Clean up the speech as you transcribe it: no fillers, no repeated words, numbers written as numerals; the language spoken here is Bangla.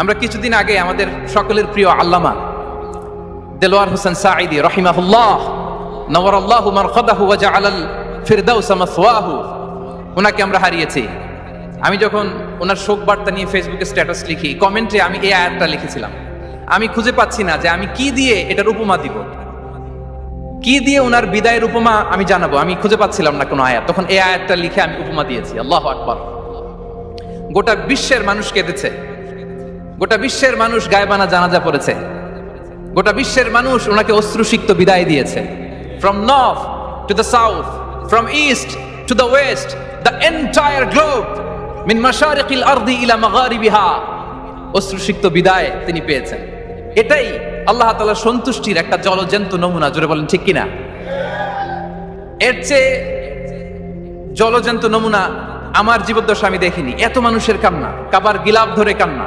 আমরা কিছুদিন আগে আমাদের সকলের প্রিয় আল্লামা দেলোয়ার হোসেন সাঈদী রাহিমাহুল্লাহ নওয়ারাল্লাহু মারকাদাহু ওয়া জাআলাল ফিরদাউসা মাসওয়াহু ওনাকে আমরা হারিয়েছি। আমি যখন ওনার শোক বার্তা নিয়ে ফেসবুকে স্ট্যাটাস লিখি, কমেন্টে আমি এই আয়াতটা লিখেছিলাম। আমি খুঁজে পাচ্ছি না যে আমি কি দিয়ে এটার উপমা দিব, কি দিয়ে ওনার বিদায়ের উপমা আমি জানাবো। আমি খুঁজে পাচ্ছিলাম না কোনো আয়াত, তখন এই আয়াতটা লিখে আমি উপমা দিয়েছি। আল্লাহু আকবার। গোটা বিশ্বের মানুষ কেঁদেছে, গোটা বিশ্বের মানুষ গায়বানা জানাজা পড়েছে, গোটা বিশ্বের মানুষ ওনাকে অশ্রুসিক্ত বিদায় দিয়েছে। From north to the south, from east to the west, the entire globe, মিন মাশারিকিল আরদি ইলা মাগারিবিহা, অশ্রুসিক্ত বিদায় তিনি পেয়েছেন। এটাই আল্লাহ তাআলার সন্তুষ্টির একটা জলজ্যান্ত নমুনা। জোরে বলেন ঠিক কিনা? এর চেয়ে জলজ্যান্ত নমুনা আমার জীবদ্দশা আমি দেখিনি। এত মানুষের কান্না, কাবার গিলাফ ধরে কান্না।